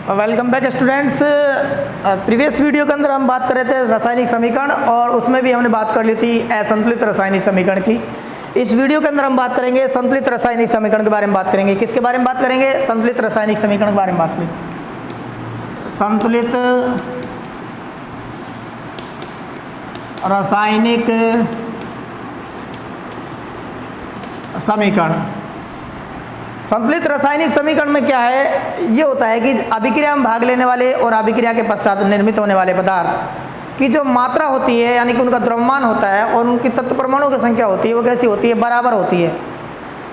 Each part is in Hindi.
Welcome back students. Previous video के अंदर हम बात कर रहे थे रासायनिक समीकरण और उसमें भी हमने बात कर ली थी असंतुलित रासायनिक समीकरण की। इस वीडियो के अंदर हम बात करेंगे संतुलित रासायनिक समीकरण के बारे में बात करेंगे। किसके बारे में बात करेंगे? संतुलित रासायनिक समीकरण के बारे में बात करेंगे। संतुलित रासायनिक समीकरण। संतुलित रासायनिक समीकरण में क्या है? ये होता है कि अभिक्रिया में भाग लेने वाले और अभिक्रिया के पश्चात निर्मित होने वाले पदार्थ की जो मात्रा होती है, यानी कि उनका द्रव्यमान होता है और उनकी तत्व परमाणु की संख्या होती है, वो कैसी होती है? बराबर होती है।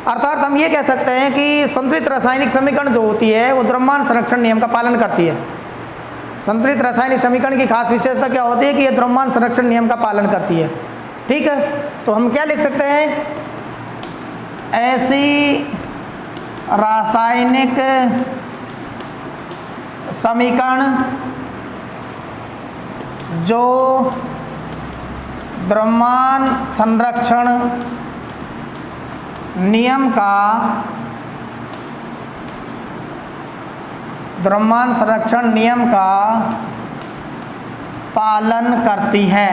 अर्थात हम ये कह सकते हैं कि संतुलित रासायनिक समीकरण जो होती है वो द्रव्यमान संरक्षण नियम का पालन करती है। संतुलित रासायनिक समीकरण की खास विशेषता क्या होती है कि यह द्रव्यमान संरक्षण नियम का पालन करती है। ठीक है, तो हम क्या लिख सकते हैं? ऐसी रासायनिक समीकरण जो द्रव्यमान संरक्षण नियम का पालन करती है।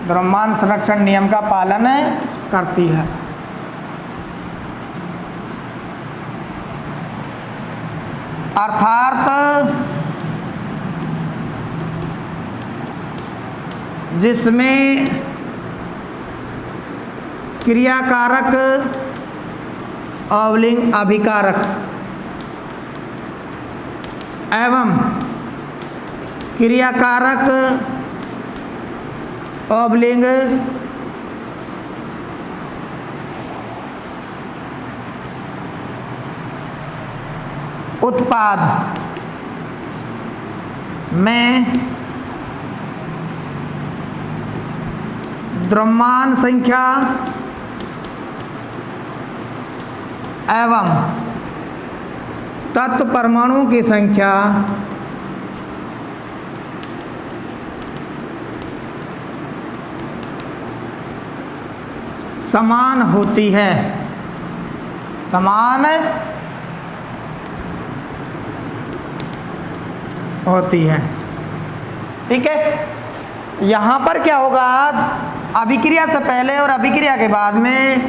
द्रव्यमान संरक्षण नियम का पालन करती है। अर्थात जिसमें क्रियाकारक अवलिंग अभिकारक एवं क्रियाकारक अवलिंग उत्पाद में द्रव्यमान संख्या एवं तत्व परमाणु की संख्या समान होती है। समान होती है। ठीक है, यहाँ पर क्या होगा? अभिक्रिया से पहले और अभिक्रिया के बाद में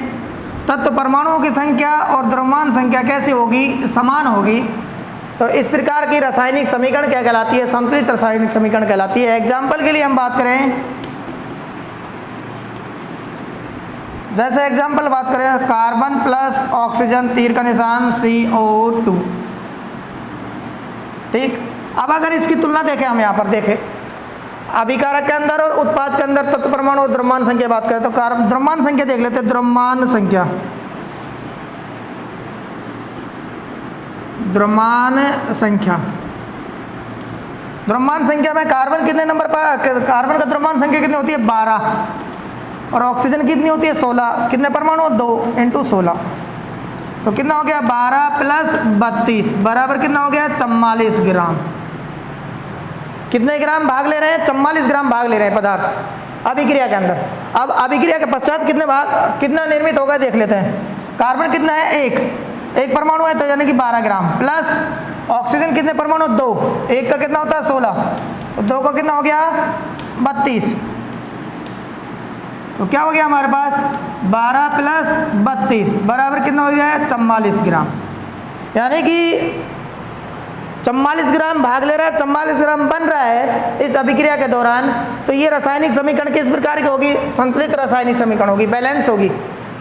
तत्व परमाणुओं की संख्या और द्रव्यमान संख्या कैसी होगी? समान होगी। तो इस प्रकार की रासायनिक समीकरण क्या कहलाती है? संतुलित रासायनिक समीकरण कहलाती है। एग्जाम्पल के लिए हम बात करें, जैसे एग्जाम्पल बात करें, कार्बन प्लस ऑक्सीजन, तीर का निशान CO2। ठीक, अब अगर इसकी तुलना देखें, हम यहाँ पर देखें अभिकारक के अंदर और उत्पाद के अंदर तत्व परमाणु और द्रव्यमान संख्या बात करें तो द्रव्यमान संख्या देख लेते हैं। द्रव्यमान संख्या में कार्बन कितने नंबर पर? कार्बन का द्रव्यमान संख्या कितनी होती है? 12 और ऑक्सीजन कितनी होती है? 16। कितने परमाणु? 2 × 16। तो कितना हो गया? 12 + 32 बराबर कितना हो गया? 44 ग्राम। कितने ग्राम भाग ले रहे हैं? 44 ग्राम भाग ले रहे हैं पदार्थ अभिक्रिया के अंदर। अब अभिक्रिया के पश्चात कितना निर्मित होगा देख लेते हैं। कार्बन कितना है? एक परमाणु है, तो यानी कि 12 ग्राम प्लस ऑक्सीजन कितने परमाणु? 2। एक का कितना होता है? 16। तो 2 का कितना हो गया? 32। तो क्या हो गया हमारे पास? 12 + 32 बराबर कितना हो गया? 44 ग्राम। यानी कि 44 ग्राम भाग ले रहा है, 44 ग्राम बन रहा है इस अभिक्रिया के दौरान। तो ये रासायनिक समीकरण किस प्रकार की होगी? संतुलित रासायनिक समीकरण होगी, बैलेंस होगी।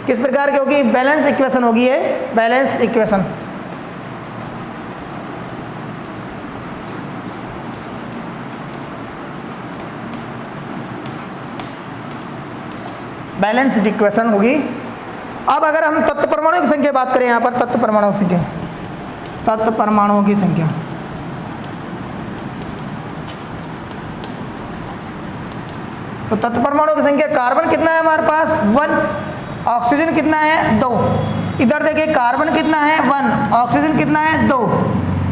किस प्रकार की होगी? बैलेंस इक्वेशन होगी। ये बैलेंस इक्वेशन। बैलेंस्ड इक्वेशन होगी। अब अगर हम तत्व परमाणु की संख्या बात करें, यहाँ पर तत्व परमाणु की संख्या, तत्व परमाणुओं की संख्या, तो तत्व परमाणु की संख्या कार्बन कितना है हमारे पास? 1। ऑक्सीजन कितना है? 2। इधर देखिए कार्बन कितना है? 1। ऑक्सीजन कितना है? 2।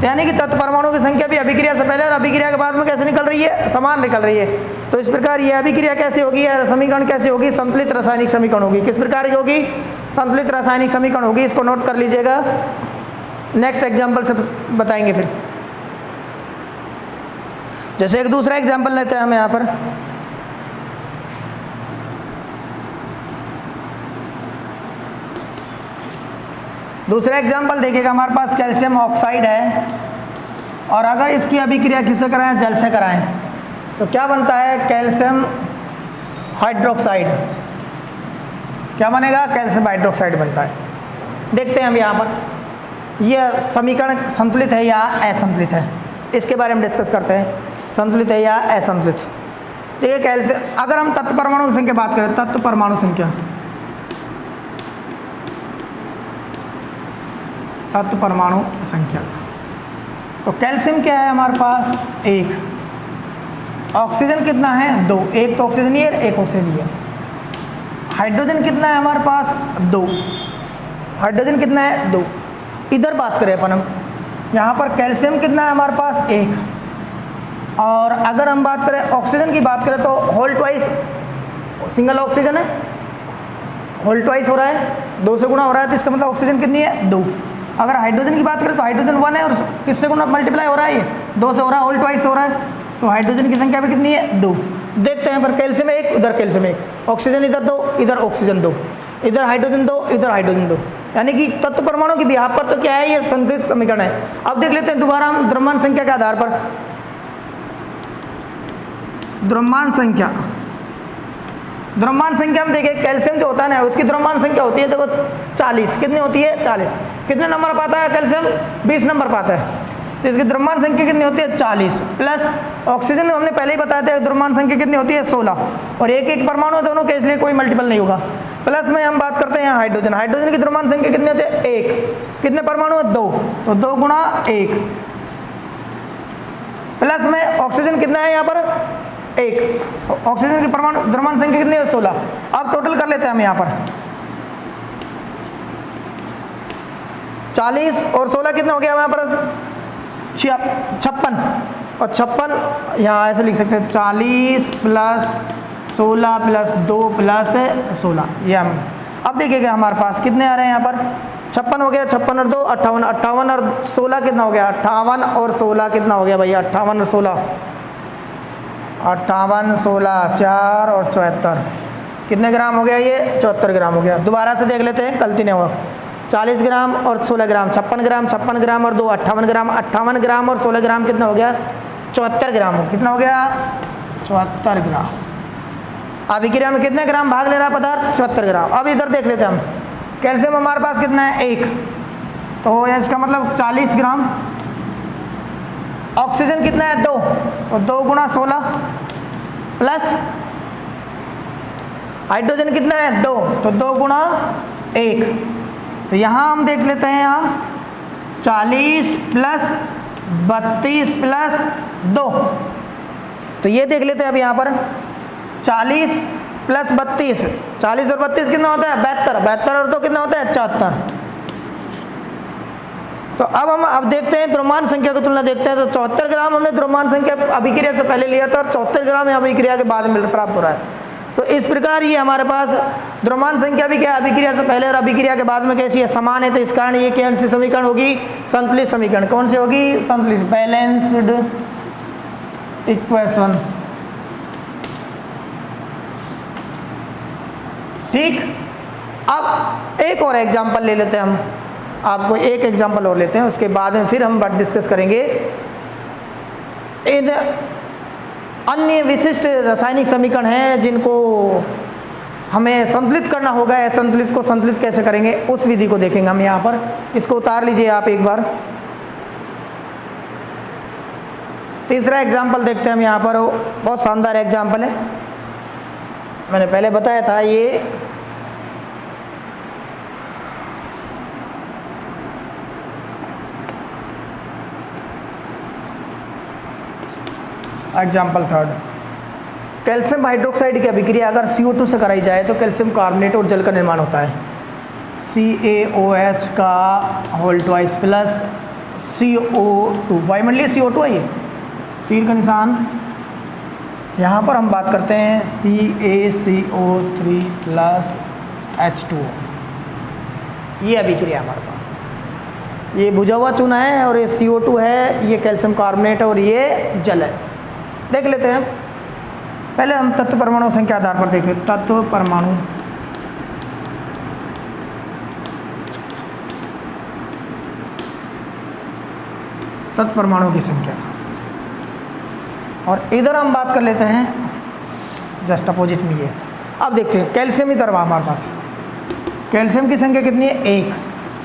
यानी कि तत्व परमाणु की संख्या भी अभिक्रिया से पहले और अभिक्रिया के बाद में कैसे निकल रही है? समान निकल रही है। तो इस प्रकार यह अभिक्रिया कैसे होगी, या समीकरण कैसे होगी? संतुलित रासायनिक समीकरण होगी। किस प्रकार की होगी? संतुलित रासायनिक समीकरण होगी, इसको नोट कर लीजिएगा। नेक्स्ट एग्जाम्पल से बताएंगे फिर। जैसे एक दूसरा एग्जाम्पल लेते हैं हम यहाँ पर, दूसरा एग्जाम्पल देखिएगा, हमारे पास कैल्शियम ऑक्साइड है और अगर इसकी अभिक्रिया किससे कराएं, जल से कराएं, तो क्या बनता है, कैल्शियम हाइड्रोक्साइड। क्या बनेगा, कैल्शियम हाइड्रोक्साइड बनता है। देखते हैं हम यहाँ पर यह समीकरण संतुलित है या असंतुलित है, इसके बारे में डिस्कस करते हैं, संतुलित है या असंतुलित। देखिए कैल्शियम, अगर हम तत्व परमाणु संख्या बात करें, तत्व परमाणु संख्या, तत्व परमाणु संख्या, तो कैल्शियम क्या है हमारे पास, 1, ऑक्सीजन कितना है, 2, एक तो ऑक्सीजन ही है, एक ऑक्सीजन ही है। हाइड्रोजन कितना है हमारे पास, 2, हाइड्रोजन कितना है, 2। इधर बात करें अपन हम, यहाँ पर कैल्शियम कितना है हमारे पास, 1, और अगर हम बात करें ऑक्सीजन की बात करें तो होल ट्वाइस, सिंगल ऑक्सीजन है, होल ट्वाइस हो रहा है, 2 से गुणा हो रहा है, तो इसका मतलब ऑक्सीजन कितनी है, 2। अगर हाइड्रोजन की बात करें तो हाइड्रोजन 1 है और किससे गुणा मल्टीप्लाई हो रहा है, ये 2 से हो रहा है, होल ट्वाइस हो रहा है, तो हाइड्रोजन की संख्या भी कितनी है, 2। देखते हैं पर कैल्शियम 1, उधर कैल्शियम 1, ऑक्सीजन इधर 2, इधर ऑक्सीजन 2, इधर हाइड्रोजन 2, इधर हाइड्रोजन 2, यानी कि तत्व परमाणु की बिहाफ पर तो क्या है, ये संतुलित समीकरण है। अब देख लेते हैं दोबारा हम द्रव्यमान संख्या के आधार पर, द्रव्यमान संख्या, द्रव्यमान संख्या में देखिए कैल्शियम जो होता है ना, उसकी द्रव्यमान संख्या होती है, देखो 40, कितनी होती है, 40। कितने नंबर पाता है कैल्शियम, 20 नंबर पाता है, तो इसकी द्रव्यमान संख्या कितनी होती है, 40, प्लस ऑक्सीजन में हमने पहले ही बताया था द्रव्यमान संख्या कितनी होती है, 16, और एक एक परमाणु है दोनों के, इसलिए कोई मल्टीपल नहीं होगा। प्लस में हम बात करते हैं यहाँ हाइड्रोजन, हाइड्रोजन की द्रव्यमान संख्या कितनी होती है, 1, कितने परमाणु है, 2, तो 2 गुणा 1, प्लस में ऑक्सीजन कितना है यहाँ पर, 1, तो ऑक्सीजन की परमाणु द्रव्यमान संख्या कितनी है, 16। अब टोटल कर लेते हैं हम यहाँ पर, 40 और 16 कितना हो गया यहाँ पर, 56, और 56 यहाँ ऐसे लिख सकते हैं, 40 प्लस 16 प्लस 2 प्लस 16, ये हम। अब देखिएगा हमारे पास कितने आ रहे हैं यहाँ पर, 56 हो गया, 56 और 2 58, 58 और 16 कितना हो गया, 58 और 16 कितना हो गया भैया, 58 और 16, 58, 16, 4 और 74, कितने ग्राम हो गया ये, 74 ग्राम हो गया। दोबारा से देख लेते हैं, गलती नहीं हो, 40 ग्राम और 16 ग्राम, 56 ग्राम, 56 ग्राम और 2 58 ग्राम, 58 ग्राम और 16 ग्राम कितना हो गया, 74 ग्राम, कितना हो गया, 74 ग्राम। अभिक्रिया में कितने ग्राम भाग ले रहा है पदार्थ, 74 ग्राम। अब इधर देख लेते हैं हम, कैल्शियम हमारे पास कितना है, 1, तो इसका मतलब 40 ग्राम, ऑक्सीजन कितना है, 2, तो 2 गुणा 16, प्लस हाइड्रोजन कितना है, 2, तो 2 गुणा 1, तो यहाँ हम देख लेते हैं, यहाँ 40 प्लस 32 प्लस 2, तो ये देख लेते हैं अब यहाँ पर 40 प्लस 32, 40 और 32 कितना होता है, 72, 72 और 2 कितना होता है, 74। तो अब देखते हैं द्रव्यमान संख्या की तुलना देखते हैं, तो 74 ग्राम हमने द्रव्यमान संख्या अभिक्रिया से पहले लिया था और 74 ग्राम अभिक्रिया के बाद में प्राप्त हो रहा है। तो इस प्रकार ये हमारे पास द्रव्यमान संख्या भी क्या है, अभिक्रिया से पहले और अभिक्रिया के बाद में कैसी है, समान है, तो इस कारण ये कौन सी समीकरण होगी, संतुलित समीकरण। कौन सी होगी, संतुलित, बैलेंस्ड इक्वेशन। ठीक, अब एक और एग्जांपल ले लेते हैं हम, आपको एक एग्जांपल और लेते हैं, उसके बाद में फिर हम बात डिस्कस करेंगे इन अन्य विशिष्ट रासायनिक समीकरण हैं जिनको हमें संतुलित करना होगा। असंतुलित को संतुलित कैसे करेंगे उस विधि को देखेंगे हम यहाँ पर। इसको उतार लीजिए आप एक बार। तीसरा एग्जाम्पल देखते हैं हम यहाँ पर, बहुत शानदार एग्जाम्पल है, मैंने पहले बताया था ये एग्जाम्पल थर्ड, कैल्शियम हाइड्रोक्साइड की अभिक्रिया अगर CO2 से कराई जाए तो कैल्शियम कार्बोनेट और जल का निर्माण होता है। CaOH का होल ट्वाइस प्लस CO2, वायुमंडलीय CO2 है ये, तीर का निशान। यहाँ पर हम बात करते हैं CaCO3 प्लस H2O। ये अभिक्रिया हमारे पास, ये बुझा हुआ चूना है और ये CO2 है, ये कैल्शियम कार्बोनेट है और ये जल है। देख लेते हैं, पहले हम तत्व परमाणु संख्या आधार पर देखें। तत्व परमाणु तत्व परमाणु की संख्या, और इधर हम बात कर लेते हैं जस्ट अपोजिट में ये। अब देखते हैं कैल्शियम ही तरफ हमारे पास, कैल्शियम की संख्या कितनी है? 1।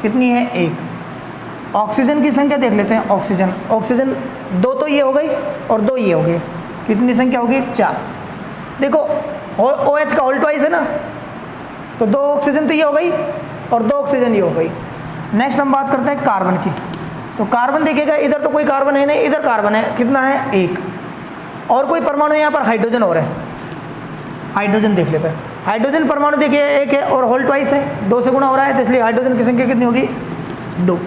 कितनी है? 1। ऑक्सीजन की संख्या देख लेते हैं। ऑक्सीजन 2 तो ये हो गई और 2 ये हो गए, कितनी संख्या होगी? 4। देखो OH का होल ट्वाइस है ना, तो 2 ऑक्सीजन तो ये हो गई और 2 ऑक्सीजन ये हो गई। नेक्स्ट हम बात करते हैं कार्बन की। तो कार्बन देखिएगा, इधर तो कोई कार्बन है नहीं, इधर कार्बन है, कितना है? 1। और कोई परमाणु यहाँ पर हाइड्रोजन और है, हाइड्रोजन देख लेते हैं। हाइड्रोजन परमाणु देखिए 1 है और होल ट्वाइस है, 2 से गुणा हो रहा है, तो इसलिए हाइड्रोजन की संख्या कितनी होगी? 2।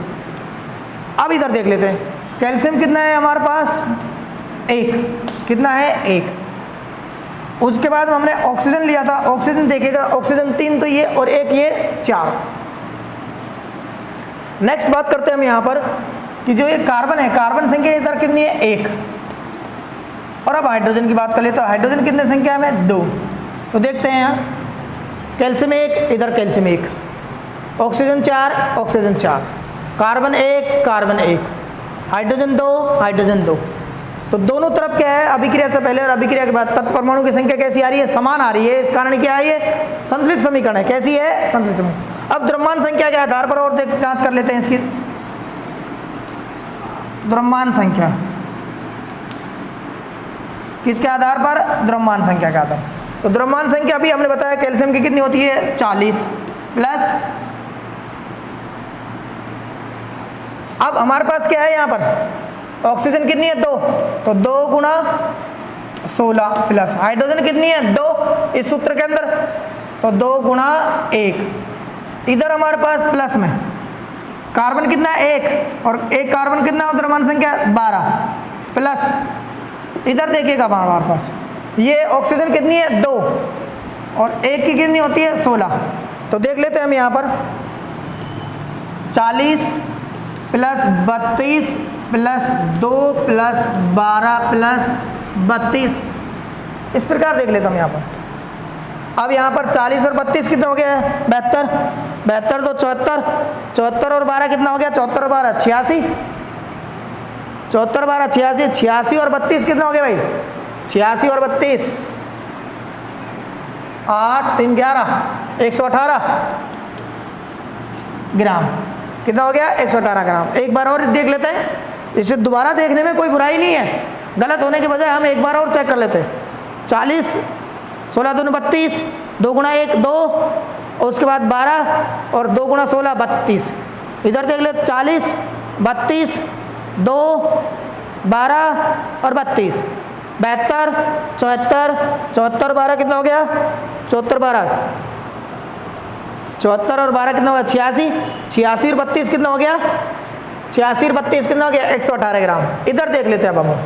अब इधर देख लेते हैं, कैल्शियम कितना है हमारे पास? 1। कितना है? 1। उसके बाद हमने ऑक्सीजन लिया था, ऑक्सीजन देखेगा, ऑक्सीजन 3 तो ये और 1 ये, 4। नेक्स्ट बात करते हैं हम यहाँ पर कि जो ये कार्बन है, कार्बन संख्या इधर कितनी है? 1। और अब हाइड्रोजन की बात कर ले तो हाइड्रोजन कितने संख्या में? 2। तो देखते हैं यहाँ, कैल्शियम 1, इधर calcium 1, oxygen 4, oxygen 4, carbon 1, carbon 1, hydrogen 2, hydrogen 2। तो दोनों तरफ क्या है? अभिक्रिया से पहले और अभिक्रिया के बाद तत्व परमाणु की संख्या कैसी आ रही है? समान आ रही है। इस कारण क्या है? ये संतुलित समीकरण है। कैसी है? संतुलित समीकरण। अब द्रव्यमान संख्या के आधार पर और जांच कर लेते हैं इसकी। द्रव्यमान संख्या किसके आधार पर? द्रव्यमान संख्या के आधार पर। तो द्रव्यमान संख्या अभी हमने बताया कैल्शियम की कितनी होती है? 40 प्लस, अब हमारे पास क्या है यहाँ पर? ऑक्सीजन कितनी है? 2, तो 2 गुणा 16 प्लस हाइड्रोजन कितनी है? 2 इस सूत्र के अंदर, तो 2 गुणा 1। इधर हमारे पास प्लस में कार्बन कितना है? 1 और 1 कार्बन कितना है? द्रव्यमान संख्या 12 प्लस, इधर देखिएगा हमारे पास ये ऑक्सीजन कितनी है? 2 और 1 की कितनी होती है? 16। तो देख लेते हैं हम यहाँ पर 40 प्लस 32 प्लस 2 प्लस 12 प्लस 32, इस प्रकार देख लेता हूँ यहाँ पर। अब यहाँ पर 40 और 32 कितना हो गया है? 72, 72 तो 74, 74 और 12 कितना हो गया? 74 और 12 86, 74 12 86, 86 और 32 कितना हो गया भाई? 86 और 32, 8 3 11, 118 ग्राम। कितना हो गया? 118 ग्राम। एक बार और देख लेते हैं, इसे दोबारा देखने में कोई बुराई नहीं है, गलत होने के बजाय हम एक बार और चेक कर लेते हैं। 40, 16 दूनी 32, 2 गुणा 1 2, और उसके बाद 12 और 2 गुणा 16 32। इधर देख ले 40, 32, 2, 12 और 32, 72, 74, 74 12 कितना हो गया? 74 12, 74 और 12 कितना हो गया? 86, 86 और 32 कितना हो गया? 86 और 32 कितना हो गया? 118 ग्राम। इधर देख लेते हैं अब हम,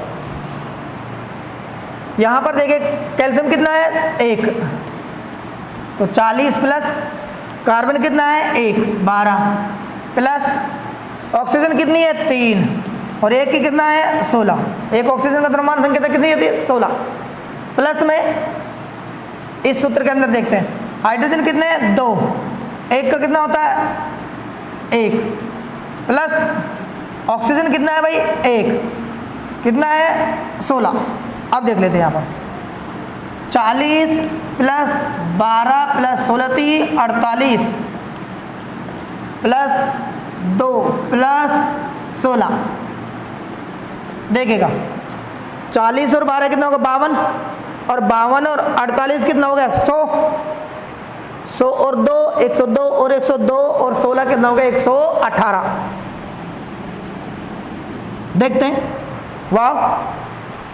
यहाँ पर देखिए कैल्शियम कितना है? 1, तो 40 प्लस कार्बन कितना है? 1 12 प्लस ऑक्सीजन कितनी है? 3 और 1 की कितना है? 16। एक ऑक्सीजन का द्रव्यमान संख्या कितनी होती है? 16 प्लस में इस सूत्र के अंदर देखते हैं हाइड्रोजन कितने हैं? 2, 1 का कितना होता है? 1 प्लस ऑक्सीजन कितना है भाई? 1 कितना है? 16। अब देख लेते हैं यहाँ पर 40 प्लस 12 प्लस 16 30 48 प्लस 2 प्लस 16, देखिएगा 40 और 12 कितना होगा? 52 और 52 और 48 कितना हो गया? 100, 100 और 2 102 और 102 और 16 कितना हो गया? 118। देखते हैं, वाह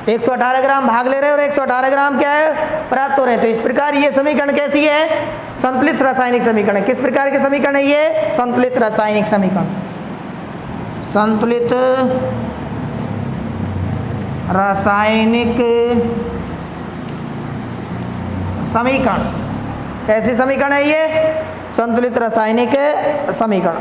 118 ग्राम भाग ले रहे हैं और 118 ग्राम क्या है? प्राप्त हो रहे हैं। तो इस प्रकार ये समीकरण कैसी है? संतुलित रासायनिक समीकरण है। किस प्रकार के समीकरण है ये? संतुलित रासायनिक समीकरण, संतुलित रासायनिक समीकरण। कैसी समीकरण है ये? संतुलित रासायनिक समीकरण।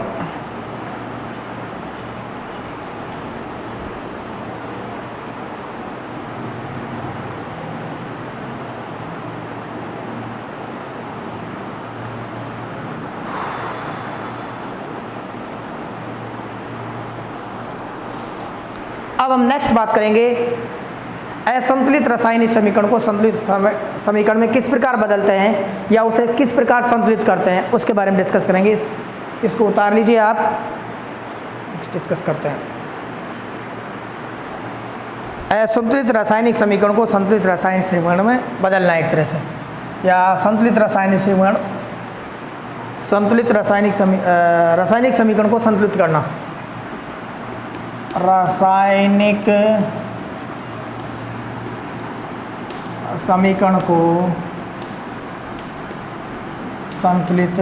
अब हम नेक्स्ट बात करेंगे असंतुलित रासायनिक समीकरण को संतुलित समीकरण में किस प्रकार बदलते हैं या उसे किस प्रकार संतुलित करते हैं, उसके बारे में डिस्कस करेंगे। इसको उतार लीजिए आप, डिस्कस करते हैं। असंतुलित रासायनिक समीकरण को संतुलित रासायनिक समीकरण में बदलना एक तरह से, या संतुलित रासायनिक समीकरण, संतुलित रासायनिक समीकरण को संतुलित करना। रासायनिक समीकरण को संतुलित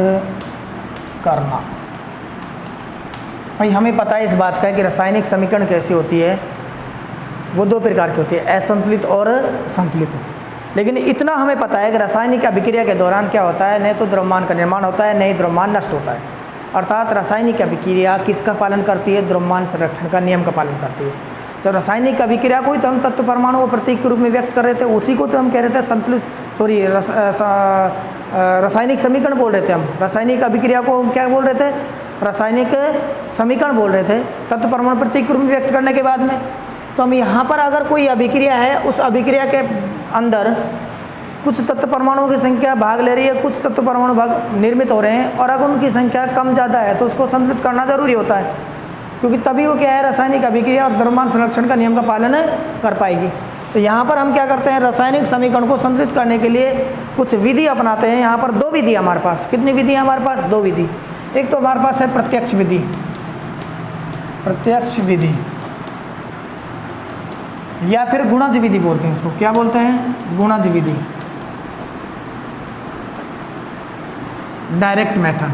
करना। भाई हमें पता है इस बात का कि रासायनिक समीकरण कैसी होती है, वो दो प्रकार की होती है, असंतुलित और संतुलित। लेकिन इतना हमें पता है कि रासायनिक अभिक्रिया के दौरान क्या होता है, नहीं तो द्रव्यमान का निर्माण होता है, नहीं द्रव्यमान नष्ट होता है। अर्थात रासायनिक अभिक्रिया किसका पालन करती है? द्रव्यमान संरक्षण का नियम का पालन करती है। तो रासायनिक अभिक्रिया को ही तो हम तत्व परमाणु को प्रतीक के रूप में व्यक्त कर रहे थे, उसी को तो हम कह रहे थे संतुलित, रासायनिक समीकरण बोल रहे थे हम। रासायनिक अभिक्रिया को हम क्या बोल रहे थे? रासायनिक समीकरण बोल रहे थे, तत्व परमाणु प्रतीक के रूप में व्यक्त करने के बाद में। तो हम यहाँ पर अगर कोई अभिक्रिया है, उस अभिक्रिया के अंदर कुछ तत्व परमाणुओं की संख्या भाग ले रही है, कुछ तत्व परमाणु भाग निर्मित हो रहे हैं, और अगर उनकी संख्या कम ज़्यादा है तो उसको संतुलित करना जरूरी होता है, क्योंकि तभी वो क्या है, रासायनिक अभिक्रिया और द्रव्यमान संरक्षण का नियम का पालन कर पाएगी। तो यहाँ पर हम क्या करते हैं, रासायनिक समीकरण को संतुलित करने के लिए कुछ विधि अपनाते हैं। यहाँ पर दो विधि हमारे पास, कितनी विधि है हमारे पास? दो विधि। एक तो हमारे पास है प्रत्यक्ष विधि, प्रत्यक्ष विधि, या फिर गुणज विधि बोलते हैं इसको। क्या बोलते हैं? गुणज विधि, डायरेक्ट मेथड।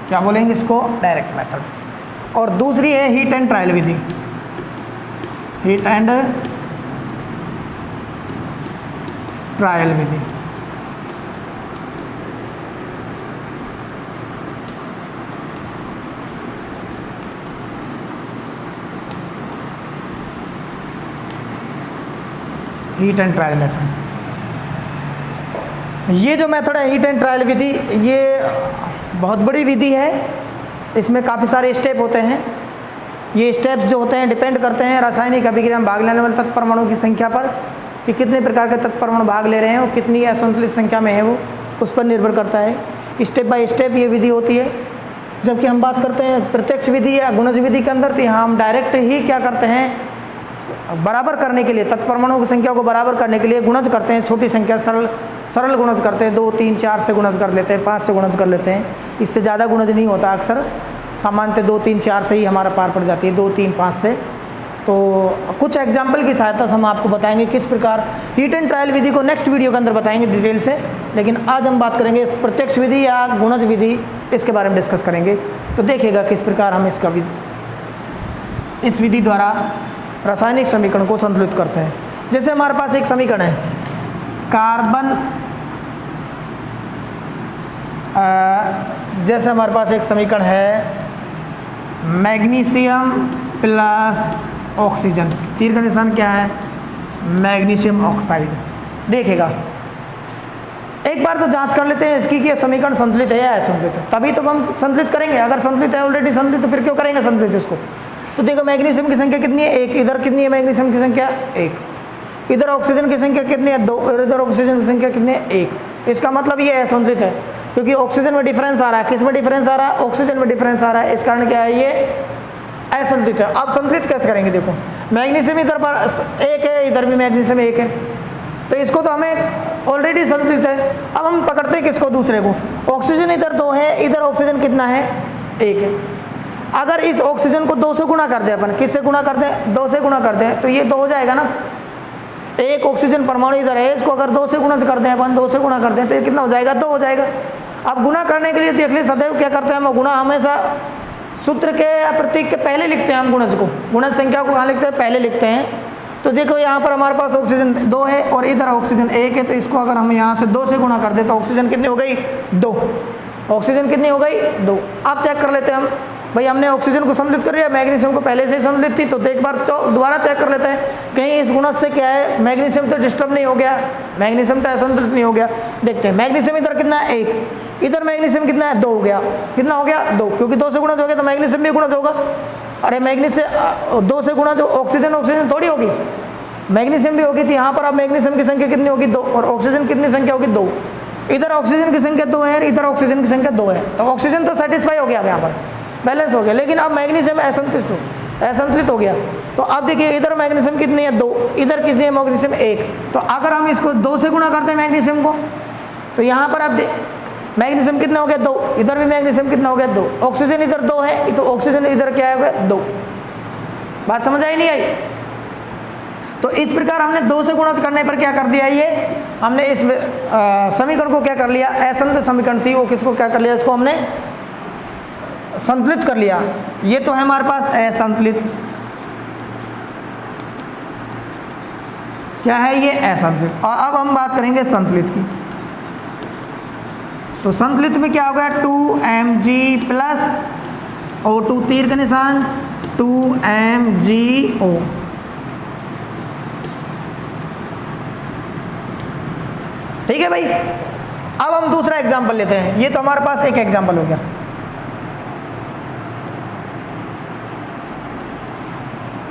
क्या बोलेंगे इसको? Direct method. और दूसरी है heat and trial Vidhi, heat and trial Vidhi. Heat and trial method, ये जो मेथड है हीट एंड ट्रायल विधि, ये बहुत बड़ी विधि है। इसमें काफ़ी सारे स्टेप होते हैं। ये स्टेप्स जो होते हैं डिपेंड करते हैं रासायनिक अभिक्रिया में भाग लेने वाले तत्व परमाणु की संख्या पर, कि कितने प्रकार के तत्व परमाणु भाग ले रहे हैं और कितनी असंतुलित संख्या में है, वो उस पर निर्भर करता है। स्टेप बाय स्टेप ये विधि होती है। जबकि हम बात करते हैं प्रत्यक्ष विधि या गुणज विधि के अंदर, तो यहाँ हम डायरेक्ट ही क्या करते हैं, बराबर करने के लिए, तत्व परमाणुओं की संख्या को बराबर करने के लिए गुणज करते हैं। छोटी संख्या सरल गुणज करते हैं, 2, 3, 4 से गुणज कर लेते हैं, 5 से गुणज कर लेते हैं। इससे ज़्यादा गुणज नहीं होता, अक्सर सामान्यतः 2, 3, 4 से ही हमारा पार पड़ जाती है, 2, 3, 5 से। तो कुछ एग्जाम्पल की सहायता से हम आपको बताएंगे किस प्रकार हीट एंड ट्रायल विधि को नेक्स्ट वीडियो के अंदर बताएंगे डिटेल से। लेकिन आज हम बात करेंगे प्रत्यक्ष विधि या गुणज विधि, इसके बारे में डिस्कस करेंगे। तो देखिएगा किस प्रकार हम इस विधि द्वारा रासायनिक समीकरण को संतुलित करते हैं। जैसे हमारे पास एक समीकरण है, कार्बन, जैसे हमारे पास एक समीकरण है मैग्नीशियम प्लस ऑक्सीजन, तीर का निशान क्या है? Magnesium oxide. देखिएगा एक बार तो जांच कर लेते हैं इसकी कि समीकरण संतुलित है या असंतुलित है, तभी तो हम संतुलित करेंगे। अगर संतुलित है, ऑलरेडी संतुलित, तो फिर क्यों करेंगे संतुलित इसको? तो देखो मैग्नीशियम की संख्या कितनी है? 1। इधर कितनी है मैग्नीशियम की संख्या? 1। इधर ऑक्सीजन की संख्या कितनी है? 2। और इधर ऑक्सीजन की संख्या कितनी है? 1। इसका मतलब ये असंतुलित है, क्योंकि ऑक्सीजन में डिफरेंस आ रहा है। किस में डिफरेंस आ रहा है? ऑक्सीजन में डिफरेंस आ रहा है। इस कारण क्या है, ये असंतुलित है। अब संतुलित कैसे करेंगे? देखो मैग्नीशियम इधर पर 1 है, इधर भी मैग्नीशियम 1 है, तो इसको तो हमें ऑलरेडी संतुलित है। अब हम पकड़ते हैं किसको? दूसरे को। ऑक्सीजन इधर 2 है, इधर ऑक्सीजन कितना है? 1 है। अगर इस ऑक्सीजन को 2 से गुणा कर दें अपन, किससे गुणा कर दें? 2 से गुणा कर दें, तो ये 2 हो जाएगा ना। एक ऑक्सीजन परमाणु इधर है, इसको अगर 2 से गुणा कर दें अपन, 2 से गुणा कर दें, तो ये कितना हो जाएगा? 2 हो जाएगा। अब गुणा करने के लिए देख ले, सदैव क्या करते हैं हम? गुणा हमेशा सूत्र के या प्रतीक के पहले लिखते हैं हम गुणज को। गुणज संख्या को कहाँ लिखते हैं? पहले लिखते हैं। तो देखो यहाँ पर हमारे पास ऑक्सीजन 2 है और इधर ऑक्सीजन 1 है, तो इसको अगर हम यहाँ से 2 से गुणा कर दे तो ऑक्सीजन कितनी हो गई 2। ऑक्सीजन कितनी हो गई 2। अब चेक कर लेते हैं हम, भाई हमने ऑक्सीजन को संतुलित कर लिया, मैग्नीशियम को पहले से ही संतुलित थी, तो एक बार दोबारा चेक कर लेते हैं कहीं इस गुणज से क्या है, मैग्नीशियम तो डिस्टर्ब नहीं हो गया, मैग्नीशियम तो असंतुलित नहीं हो गया। देखते हैं मैग्नीशियम इधर कितना है 1, इधर मैग्नीशियम कितना है 2 हो गया, कितना हो गया 2, क्योंकि 2 से गुणज हो गया तो मैग्नीशियम भी गुणज होगा। अरे मैग्नीशियम 2 से गुणज ऑक्सीजन थोड़ी होगी, मैग्नीशियम भी होगी, तो यहाँ पर अब मैग्नीशियम की संख्या कितनी होगी 2, और ऑक्सीजन कितनी संख्या होगी 2। इधर ऑक्सीजन की संख्या 2 है, इधर ऑक्सीजन की संख्या 2 है, तो ऑक्सीजन तो सेटिस्फाई हो गया, अब यहाँ पर बैलेंस हो गया, लेकिन अब मैग्नीशियम असंतुलित हो गया। तो अब देखिए इधर मैग्नीशियम कितनी है 2, इधर कितनी है मैग्नीशियम 1, तो अगर हम इसको 2 से गुणा करते हैं मैग्नीशियम को, तो यहाँ पर अब मैग्नीशियम कितना हो गया 2, इधर भी मैग्नीशियम कितना हो गया 2, ऑक्सीजन इधर 2 है, तो ऑक्सीजन इधर क्या हो गया 2। बात समझ आई नहीं आई? तो इस प्रकार हमने 2 से गुणा करने पर क्या कर दिया, ये हमने इस समीकरण को क्या कर लिया, असंतुलित समीकरण थी वो किसको क्या कर लिया, इसको हमने संतुलित कर लिया। ये तो है हमारे पास असंतुलित, क्या है ये असंतुलित। और अब हम बात करेंगे संतुलित की। तो संतुलित में क्या होगा 2Mg प्लस O2 तीर का निशान 2MgO। ठीक है भाई, अब हम दूसरा एग्जांपल लेते हैं। ये तो हमारे पास एक एग्जांपल हो गया।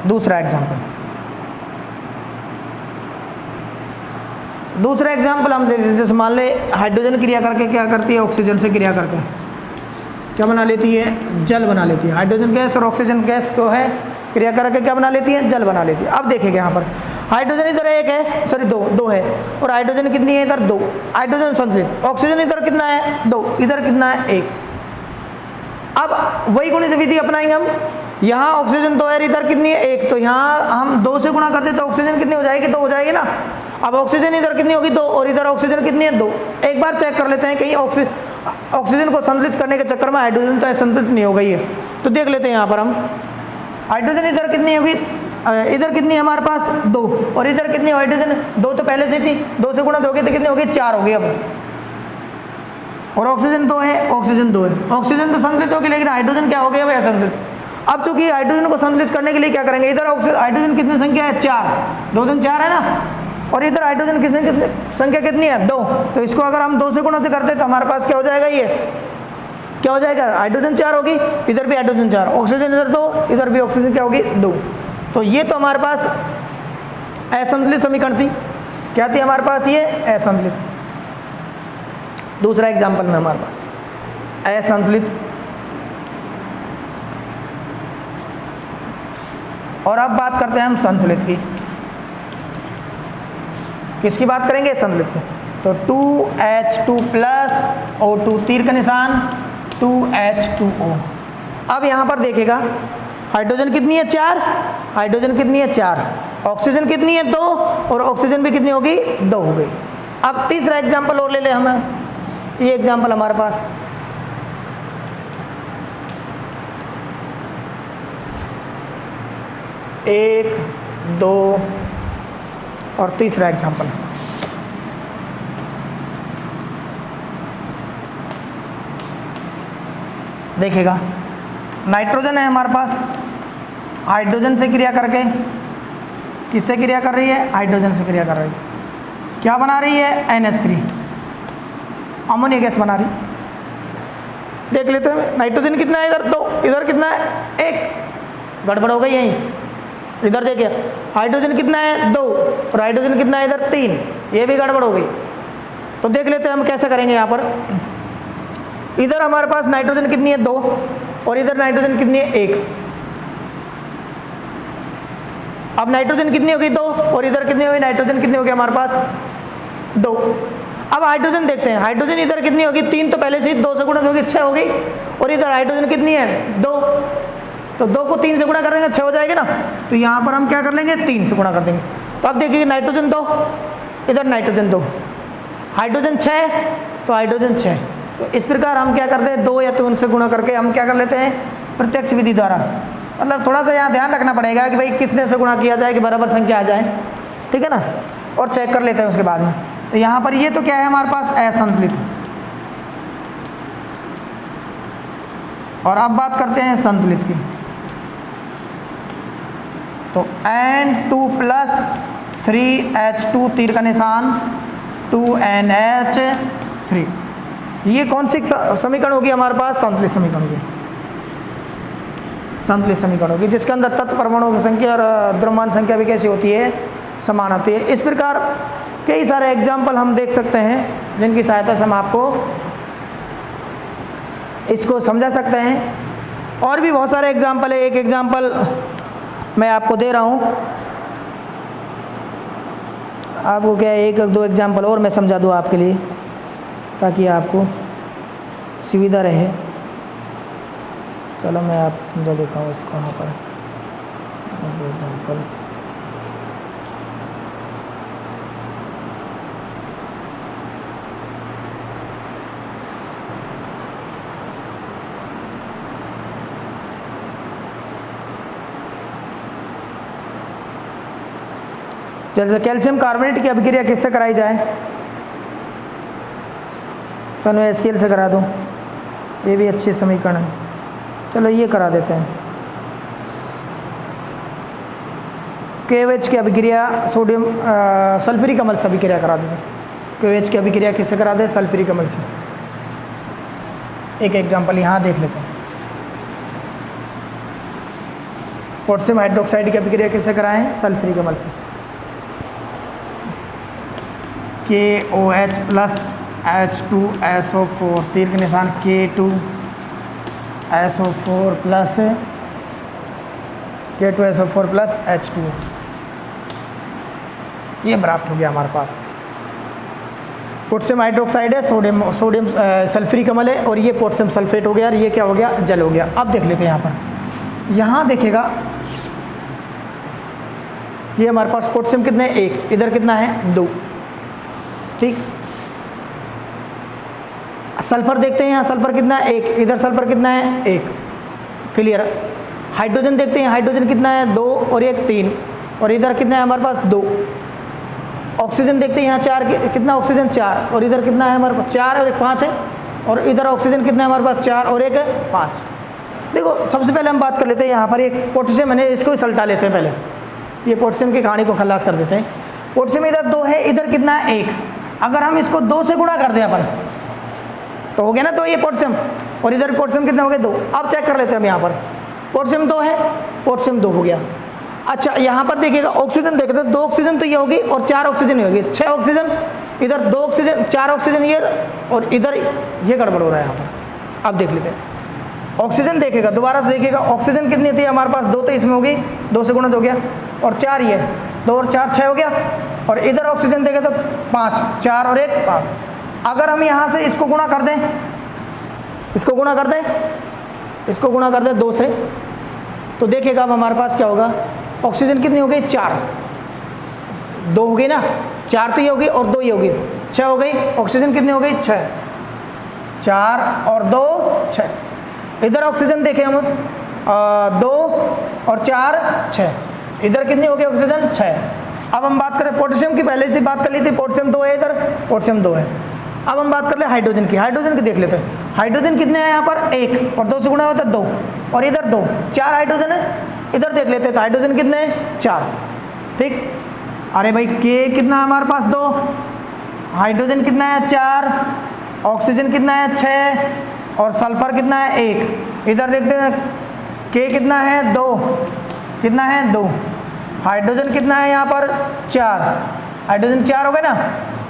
दूसरा एग्जांपल हम ले, जैसे मान ले हाइड्रोजन क्रिया करके क्या करती है, ऑक्सीजन से क्रिया करके क्या बना लेती है, जल बना लेती है। हाइड्रोजन गैस और ऑक्सीजन गैस को है क्रिया करके क्या बना लेती है, जल बना लेती है। अब देखिए यहाँ पर हाइड्रोजन इधर 1 है, सॉरी 2 है, और हाइड्रोजन कितनी है इधर 2, हाइड्रोजन संतुलित। ऑक्सीजन इधर कितना है 2, इधर कितना है 1। अब वही गुणित विधि अपनाएंगे हम, यहाँ ऑक्सीजन 2 है, इधर कितनी है 1, तो यहाँ हम 2 से गुणा करते तो ऑक्सीजन कितनी हो जाएगी 2 हो जाएगी ना। अब ऑक्सीजन इधर कितनी होगी 2, और इधर ऑक्सीजन कितनी है 2। एक बार चेक कर लेते हैं कहीं ऑक्सीजन को संतुलित करने के चक्कर में हाइड्रोजन तो संतुलित नहीं हो गई है, तो देख लेते हैं यहाँ पर हम हाइड्रोजन इधर कितनी होगी, इधर कितनी है हमारे पास 2, और इधर कितनी हाइड्रोजन 2 तो पहले से थी, 2 से गुणा दोगे तो कितनी होगी 4 होगी अब, और ऑक्सीजन 2 है, ऑक्सीजन 2 है, ऑक्सीजन तो संतुलित होगी, लेकिन हाइड्रोजन क्या हो गया भाई असंतुलित। अब चूंकि हाइड्रोजन को संतुलित करने के लिए क्या करेंगे, इधर हाइड्रोजन कितनी संख्या है 4, 2 दूनी 4 है ना, और इधर हाइड्रोजन की संख्या कितनी है 2, तो इसको अगर हम 2 से गुणा से करते तो हमारे पास क्या हो जाएगा, ये क्या हो जाएगा, हाइड्रोजन 4 होगी, इधर भी हाइड्रोजन 4, ऑक्सीजन इधर 2, इधर भी ऑक्सीजन क्या होगी 2। तो ये तो हमारे पास असंतुलित समीकरण थी, क्या थी हमारे पास ये असंतुलित। दूसरा एग्जांपल में हमारे पास असंतुलित, और अब बात करते हैं हम संतुलित की। किसकी बात करेंगे, संतुलित की। तो 2H2 प्लस O2 तीर का निशान 2H2O। अब यहाँ पर देखेगा हाइड्रोजन कितनी है 4, हाइड्रोजन कितनी है 4, ऑक्सीजन कितनी है 2, और ऑक्सीजन भी कितनी होगी 2 हो गई। अब तीसरा एग्जांपल और ले ले हमें, ये एग्जांपल हमारे पास एक, 2 और तीसरा एग्जांपल। देखिएगा नाइट्रोजन है हमारे पास, हाइड्रोजन से क्रिया करके किससे क्रिया कर रही है, हाइड्रोजन से क्रिया कर रही है, क्या बना रही है NH3 अमोनिया गैस बना रही। देख लेते हैं नाइट्रोजन कितना है इधर 2, इधर कितना है 1, गड़बड़ हो गई यहीं। इधर देखिए हाइड्रोजन कितना है 2, और हाइड्रोजन कितना है इधर 3, ये भी गड़बड़ हो गई। तो देख लेते हैं हम कैसे करेंगे। यहाँ पर इधर हमारे पास नाइट्रोजन कितनी है 2, और इधर नाइट्रोजन कितनी है 1। अब नाइट्रोजन कितनी होगी 2, और इधर कितनी होगी, नाइट्रोजन कितनी होगी हमारे पास 2। अब हाइड्रोजन देखते हैं, हाइड्रोजन इधर कितनी होगी 3, तो पहले से 2 से गुणा होगी 6 हो गई, और इधर हाइड्रोजन कितनी है 2, तो 2 को 3 से गुणा कर देंगे 6 हो जाएगा ना। तो यहाँ पर हम क्या कर लेंगे 3 से गुणा कर देंगे। तो अब देखिए नाइट्रोजन 2, इधर नाइट्रोजन 2, हाइड्रोजन 6, तो हाइड्रोजन 6। तो इस प्रकार हम क्या करते हैं 2 या 3 से गुणा करके हम क्या कर लेते हैं प्रत्यक्ष विधि द्वारा मतलब थोड़ा सा यहाँ ध्यान रखना पड़ेगा कि भाई कितने से गुणा किया जाए कि बराबर संख्या आ जाए, ठीक है ना, और चेक कर लेते हैं उसके बाद में। तो यहाँ पर ये तो क्या है हमारे पास असंतुलित, और अब बात करते हैं संतुलित की। तो N2 प्लस 3H2 तीर का निशान 2NH3, ये कौन सी समीकरण होगी हमारे पास? संतुलित समीकरण होगी, संतुलित समीकरण होगी, जिसके अंदर तत्व परमाणुओं की संख्या और द्रव्यमान संख्या भी कैसी होती है? समान होती है। इस प्रकार कई सारे एग्जाम्पल हम देख सकते हैं जिनकी सहायता से हम आपको इसको समझा सकते हैं। और भी बहुत सारे एग्जाम्पल है, एक एग्जाम्पल मैं आपको दे रहा हूँ, आपको क्या है एक दो एग्जाम्पल और मैं समझा दूँ आपके लिए ताकि आपको सुविधा रहे। चलो मैं आपको समझा देता हूँ इसको यहाँ पर एग्जाम्पल। जैसे कैल्शियम कार्बोनेट की अभिक्रिया किससे कराई जाए? तो NaHCl से करा दूँ, ये भी अच्छी समीकरण है। चलो ये करा देते हैं। KOH की अभिक्रिया सोडियम सल्फ्यूरिक अम्ल से अभिक्रिया करा देंगे। KOH की अभिक्रिया किससे करा दें? सल्फ्यूरिक अम्ल से। एक एग्जांपल यहाँ देख लेते हैं। पोटेशियम हाइड्रोक्साइड की अभिक्रिया किससे कराएं? सल्फ्यूरिक अम्ल से। KOH प्लस H2SO4 तीर के निशान K2SO4 प्लस H2, ये प्राप्त हो गया हमारे पास। पोटेशियम हाइड्रोक्साइड है, सोडियम सल्फ्यूरिक अम्ल है, और ये पोटेशियम सल्फेट हो गया, और ये क्या हो गया? जल हो गया। अब देख लेते हैं यहाँ पर, यहाँ देखेगा ये हमारे पास पोटेशियम कितने? 1, इधर कितना है? 2, ठीक। सल्फर देखते हैं, यहाँ सल्फर कितना है? 1, इधर सल्फर कितना है? 1, क्लियर। हाइड्रोजन देखते हैं, हाइड्रोजन कितना है? 2 और 1 3, और इधर कितना है हमारे पास? 2। ऑक्सीजन देखते हैं, यहाँ 4 कितना ऑक्सीजन? 4, और इधर कितना है हमारे पास? 4 और 1 5 है, और इधर ऑक्सीजन कितना है हमारे पास? 4 और 1 5। देखो सबसे पहले हम बात कर लेते हैं यहाँ पर एक पोटेशियम है, इसको ही सल्टा लेते हैं पहले, ये पोटेशियम की कहानी को खलास कर देते हैं। पोटेशियम इधर 2 है, इधर कितना है? 1। अगर हम इसको 2 से गुणा कर दें अपन तो हो गया ना 2 ये पोटेशियम, और इधर पोटेशियम कितना हो गया? 2। अब चेक कर लेते हैं हम यहाँ पर, पोटेशियम 2 है, पोटेशियम 2 हो गया। अच्छा यहाँ पर देखिएगा ऑक्सीजन देखते हैं, 2 ऑक्सीजन तो ये होगी और 4 ऑक्सीजन ही होगी, 6 ऑक्सीजन, इधर 2 ऑक्सीजन 4 ऑक्सीजन ये, और इधर ये गड़बड़ हो रहा है यहाँ पर। अब देख लेते हैं ऑक्सीजन, देखेगा दोबारा से देखिएगा ऑक्सीजन कितनी थी हमारे पास? 2 तो इसमें होगी, 2 से गुणा हो गया, और 4 ये 2 और 4 6 हो गया, और इधर ऑक्सीजन देखे तो 5, 4 और 1 5। अगर हम यहाँ से इसको गुणा कर दें, इसको गुणा कर दें, इसको गुणा कर दें 2 से, तो देखिएगा अब हमारे पास क्या होगा? ऑक्सीजन कितनी हो गई? 4, 2 हो गई ना, 4 तो ये होगी और 2 ये होगी, 6 हो गई। ऑक्सीजन कितनी हो गई? 6, 4 और 2 6। इधर ऑक्सीजन देखें हम 2 और 4 6, इधर कितनी हो गई ऑक्सीजन? 6। अब हम बात करें पोटेशियम की, पहले थी बात कर ली थी, पोटेशियम 2 है, इधर पोटेशियम 2 है। अब हम बात कर ले हाइड्रोजन की, हाइड्रोजन की देख लेते हैं। हाइड्रोजन कितने हैं यहाँ पर? 1, और 2 से गुणा होता है 2, और इधर 2, 4 हाइड्रोजन है। इधर देख लेते हैं तो हाइड्रोजन कितने हैं? 4, ठीक। अरे भाई के कितना है हमारे पास? 2, हाइड्रोजन कितना है? 4, ऑक्सीजन कितना है? 6, और सल्फर कितना है? 1। इधर देखते हैं के कितना है? 2, कितना है? 2। हाइड्रोजन कितना है यहाँ पर? 4, हाइड्रोजन 4 हो गए ना,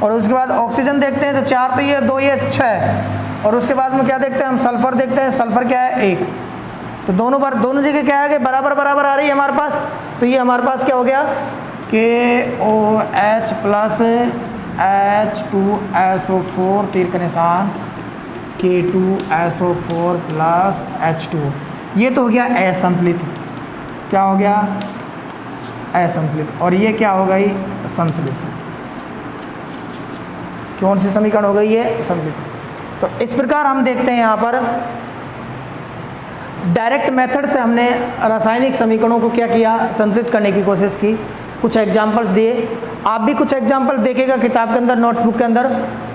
और उसके बाद ऑक्सीजन देखते हैं तो 4 तो ये 2 ये 6, और उसके बाद में क्या देखते हैं हम? सल्फर देखते हैं, सल्फर क्या है? 1। तो दोनों दोनों जगह क्या है कि बराबर बराबर आ रही है हमारे पास, तो ये हमारे पास क्या हो गया? KOH प्लस H2SO4 तीर का निशान K2SO4 प्लस H2, ये तो हो गया असंतुलित। क्या हो गया? असंतुलित। और ये क्या हो गई? संतुलित। कौन सी समीकरण हो गई? ये संतुलित। तो इस प्रकार हम देखते हैं यहाँ पर डायरेक्ट मेथड से हमने रासायनिक समीकरणों को क्या किया, संतुलित करने की कोशिश की, कुछ एग्जाम्पल्स दिए। आप भी कुछ एग्जाम्पल देखिएगा किताब के अंदर, नोट्सबुक के अंदर,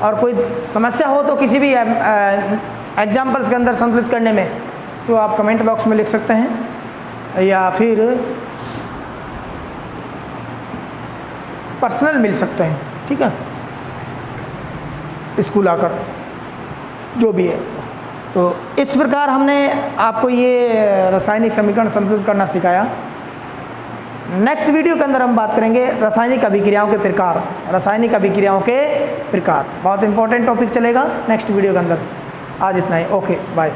और कोई समस्या हो तो किसी भी एग्जाम्पल्स के अंदर संतुलित करने में, तो आप कमेंट बॉक्स में लिख सकते हैं या फिर पर्सनल मिल सकते हैं, ठीक है, स्कूल आकर, जो भी है। तो इस प्रकार हमने आपको ये रासायनिक समीकरण संतुलित करना सिखाया। नेक्स्ट वीडियो के अंदर हम बात करेंगे रासायनिक अभिक्रियाओं के प्रकार, रासायनिक अभिक्रियाओं के प्रकार, बहुत इंपॉर्टेंट टॉपिक चलेगा नेक्स्ट वीडियो के अंदर। आज इतना ही, ओके बाय।